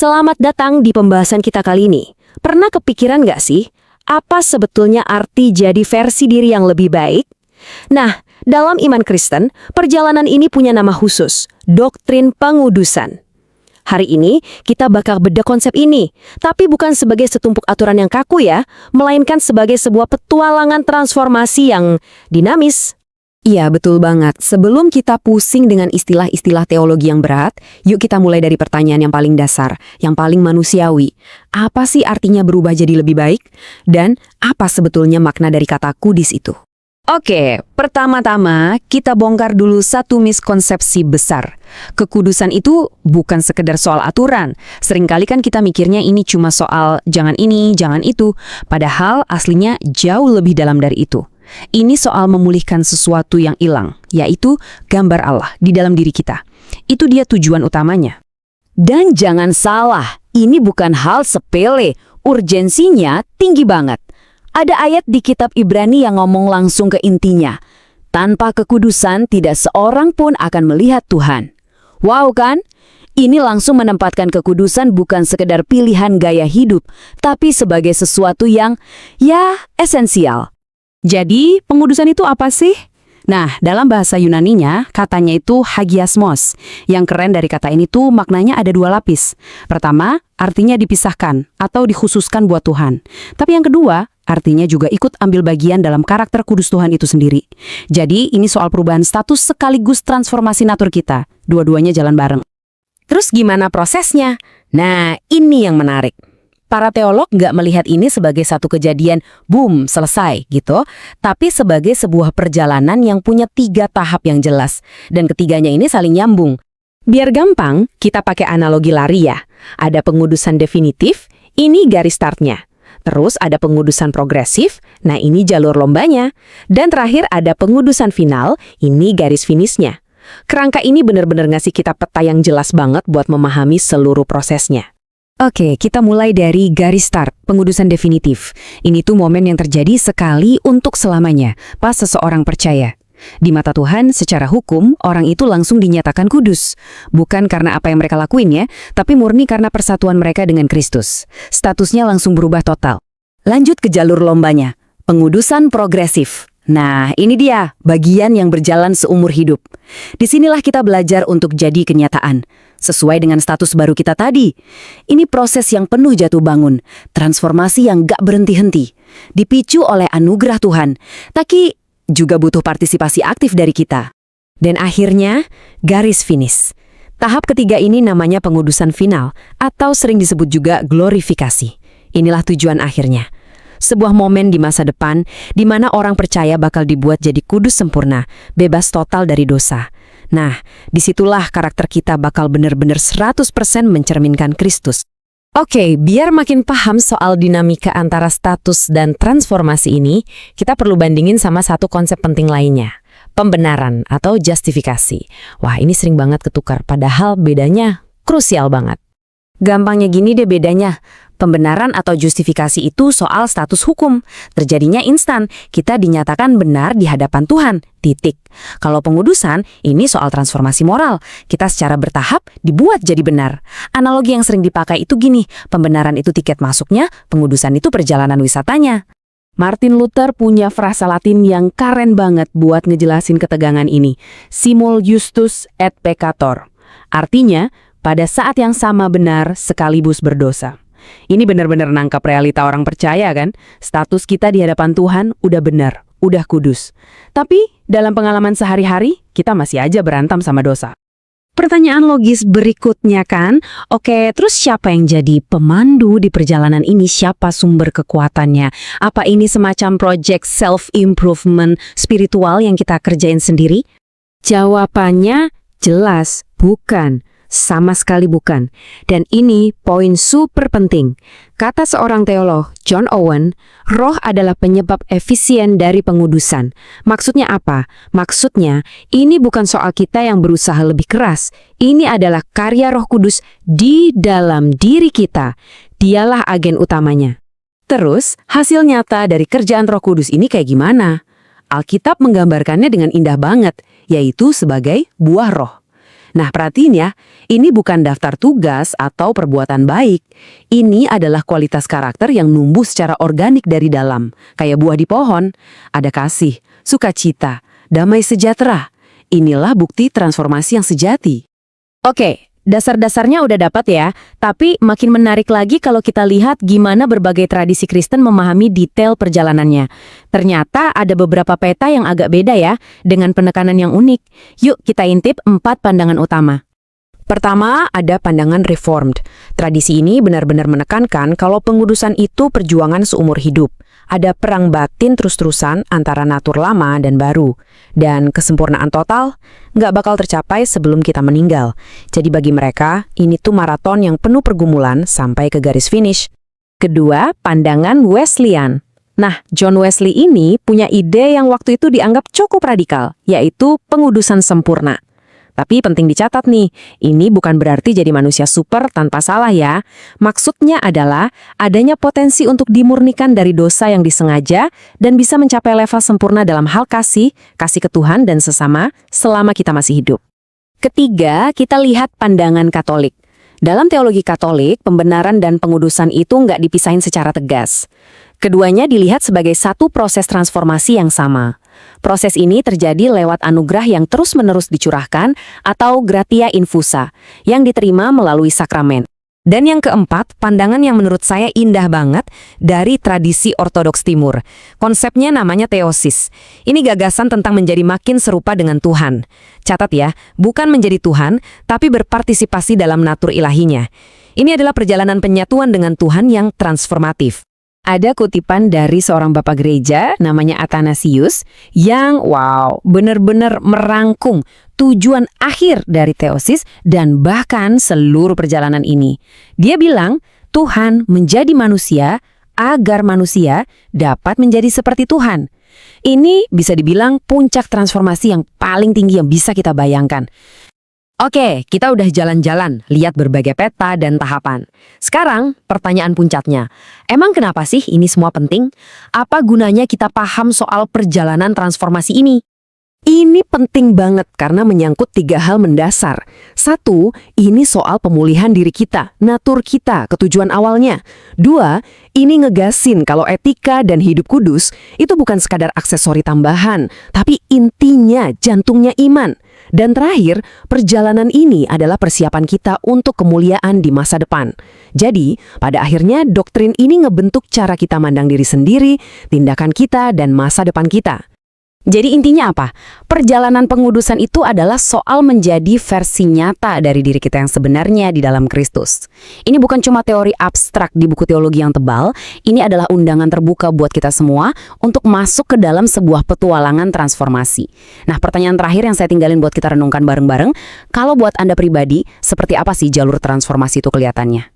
Selamat datang di pembahasan kita kali ini. Pernah kepikiran nggak sih, apa sebetulnya arti jadi versi diri yang lebih baik? Nah, dalam iman Kristen, perjalanan ini punya nama khusus, doktrin pengudusan. Hari ini, kita bakal bedah konsep ini, tapi bukan sebagai setumpuk aturan yang kaku ya, melainkan sebagai sebuah petualangan transformasi yang dinamis. Iya, betul banget. Sebelum kita pusing dengan istilah-istilah teologi yang berat, yuk kita mulai dari pertanyaan yang paling dasar, yang paling manusiawi. Apa sih artinya berubah jadi lebih baik? Dan apa sebetulnya makna dari kata kudus itu? Oke, pertama-tama kita bongkar dulu satu miskonsepsi besar. Kekudusan itu bukan sekedar soal aturan. Seringkali kan kita mikirnya ini cuma soal jangan ini, jangan itu. Padahal aslinya jauh lebih dalam dari itu. Ini soal memulihkan sesuatu yang hilang, yaitu gambar Allah di dalam diri kita. Itu dia tujuan utamanya. Dan jangan salah, ini bukan hal sepele, urgensinya tinggi banget. Ada ayat di kitab Ibrani yang ngomong langsung ke intinya. Tanpa kekudusan, tidak seorang pun akan melihat Tuhan. Wow kan? Ini langsung menempatkan kekudusan bukan sekedar pilihan gaya hidup, tapi sebagai sesuatu yang, esensial. Jadi, pengudusan itu apa sih? Nah, dalam bahasa Yunaninya, katanya itu hagiasmos. Yang keren dari kata ini tuh maknanya ada dua lapis. Pertama, artinya dipisahkan atau dikhususkan buat Tuhan. Tapi yang kedua, artinya juga ikut ambil bagian dalam karakter kudus Tuhan itu sendiri. Jadi, ini soal perubahan status sekaligus transformasi natur kita. Dua-duanya jalan bareng. Terus gimana prosesnya? Nah, ini yang menarik. Para teolog nggak melihat ini sebagai satu kejadian, boom, selesai gitu, tapi sebagai sebuah perjalanan yang punya 3 tahap yang jelas, dan ketiganya ini saling nyambung. Biar gampang, kita pakai analogi lari ya. Ada pengudusan definitif, ini garis startnya. Terus ada pengudusan progresif, nah ini jalur lombanya. Dan terakhir ada pengudusan final, ini garis finishnya. Kerangka ini benar-benar ngasih kita peta yang jelas banget buat memahami seluruh prosesnya. Oke, kita mulai dari garis start, pengudusan definitif. Ini tuh momen yang terjadi sekali untuk selamanya, pas seseorang percaya. Di mata Tuhan, secara hukum, orang itu langsung dinyatakan kudus. Bukan karena apa yang mereka lakuin ya, tapi murni karena persatuan mereka dengan Kristus. Statusnya langsung berubah total. Lanjut ke jalur lombanya, pengudusan progresif. Nah, ini dia, bagian yang berjalan seumur hidup. Disinilah kita belajar untuk jadi kenyataan, sesuai dengan status baru kita tadi. Ini proses yang penuh jatuh bangun, transformasi yang gak berhenti-henti, dipicu oleh anugerah Tuhan, tapi juga butuh partisipasi aktif dari kita. Dan akhirnya, garis finish. Tahap ketiga ini namanya pengudusan final, atau sering disebut juga glorifikasi. Inilah tujuan akhirnya. Sebuah momen di masa depan di mana orang percaya bakal dibuat jadi kudus sempurna, bebas total dari dosa. Nah, disitulah karakter kita bakal benar-benar 100% mencerminkan Kristus. Oke, biar makin paham soal dinamika antara status dan transformasi ini, kita perlu bandingin sama satu konsep penting lainnya, pembenaran atau justifikasi. Wah, ini sering banget ketukar, padahal bedanya krusial banget. Gampangnya gini deh bedanya. Pembenaran atau justifikasi itu soal status hukum. Terjadinya instan, kita dinyatakan benar di hadapan Tuhan, titik. Kalau pengudusan, ini soal transformasi moral. Kita secara bertahap dibuat jadi benar. Analogi yang sering dipakai itu gini, pembenaran itu tiket masuknya, pengudusan itu perjalanan wisatanya. Martin Luther punya frasa Latin yang keren banget buat ngejelasin ketegangan ini. Simul justus et peccator. Artinya, pada saat yang sama benar sekaligus berdosa. Ini benar-benar nangkap realita orang percaya kan? Status kita di hadapan Tuhan udah benar, udah kudus. Tapi dalam pengalaman sehari-hari, kita masih aja berantem sama dosa. Pertanyaan logis berikutnya kan, oke, terus siapa yang jadi pemandu di perjalanan ini? Siapa sumber kekuatannya? Apa ini semacam project self-improvement spiritual yang kita kerjain sendiri? Jawabannya jelas, bukan. Sama sekali bukan. Dan ini poin super penting. Kata seorang teolog, John Owen, roh adalah penyebab efisien dari pengudusan. Maksudnya apa? Maksudnya, ini bukan soal kita yang berusaha lebih keras. Ini adalah karya Roh Kudus di dalam diri kita. Dialah agen utamanya. Terus, hasil nyata dari kerjaan Roh Kudus ini kayak gimana? Alkitab menggambarkannya dengan indah banget, yaitu sebagai buah roh. Nah, perhatiin ya, ini bukan daftar tugas atau perbuatan baik. Ini adalah kualitas karakter yang numbuh secara organik dari dalam. Kayak buah di pohon, ada kasih, sukacita, damai sejahtera. Inilah bukti transformasi yang sejati. Oke, dasar-dasarnya udah dapat ya, tapi makin menarik lagi kalau kita lihat gimana berbagai tradisi Kristen memahami detail perjalanannya. Ternyata ada beberapa peta yang agak beda ya, dengan penekanan yang unik. Yuk kita intip 4 pandangan utama. Pertama, ada pandangan Reformed. Tradisi ini benar-benar menekankan kalau pengudusan itu perjuangan seumur hidup. Ada perang batin terus-terusan antara natur lama dan baru. Dan kesempurnaan total nggak bakal tercapai sebelum kita meninggal. Jadi bagi mereka, ini tuh maraton yang penuh pergumulan sampai ke garis finish. Kedua, pandangan Wesleyan. Nah, John Wesley ini punya ide yang waktu itu dianggap cukup radikal, yaitu pengudusan sempurna. Tapi penting dicatat nih, ini bukan berarti jadi manusia super tanpa salah ya. Maksudnya adalah adanya potensi untuk dimurnikan dari dosa yang disengaja dan bisa mencapai level sempurna dalam hal kasih ke Tuhan dan sesama selama kita masih hidup. Ketiga, kita lihat pandangan Katolik. Dalam teologi Katolik, pembenaran dan pengudusan itu nggak dipisahin secara tegas. Keduanya dilihat sebagai satu proses transformasi yang sama. Proses ini terjadi lewat anugerah yang terus-menerus dicurahkan atau gratia infusa, yang diterima melalui sakramen. Dan yang keempat, pandangan yang menurut saya indah banget dari tradisi Ortodoks Timur. Konsepnya namanya teosis. Ini gagasan tentang menjadi makin serupa dengan Tuhan. Catat ya, bukan menjadi Tuhan, tapi berpartisipasi dalam natur ilahinya. Ini adalah perjalanan penyatuan dengan Tuhan yang transformatif. Ada kutipan dari seorang bapak gereja namanya Athanasius yang benar-benar merangkum tujuan akhir dari teosis dan bahkan seluruh perjalanan ini. Dia bilang, Tuhan menjadi manusia agar manusia dapat menjadi seperti Tuhan. Ini bisa dibilang puncak transformasi yang paling tinggi yang bisa kita bayangkan. Oke, kita udah jalan-jalan, lihat berbagai peta dan tahapan. Sekarang, pertanyaan puncaknya. Emang kenapa sih ini semua penting? Apa gunanya kita paham soal perjalanan transformasi ini? Ini penting banget karena menyangkut 3 hal mendasar. 1, ini soal pemulihan diri kita, natur kita, ketujuan awalnya. 2, ini ngegasin kalau etika dan hidup kudus itu bukan sekadar aksesori tambahan, tapi intinya, jantungnya iman. Dan terakhir, perjalanan ini adalah persiapan kita untuk kemuliaan di masa depan. Jadi, pada akhirnya doktrin ini ngebentuk cara kita mandang diri sendiri, tindakan kita, dan masa depan kita. Jadi intinya apa? Perjalanan pengudusan itu adalah soal menjadi versi nyata dari diri kita yang sebenarnya di dalam Kristus. Ini bukan cuma teori abstrak di buku teologi yang tebal, ini adalah undangan terbuka buat kita semua untuk masuk ke dalam sebuah petualangan transformasi. Nah, pertanyaan terakhir yang saya tinggalin buat kita renungkan bareng-bareng, kalau buat Anda pribadi, seperti apa sih jalur transformasi itu kelihatannya?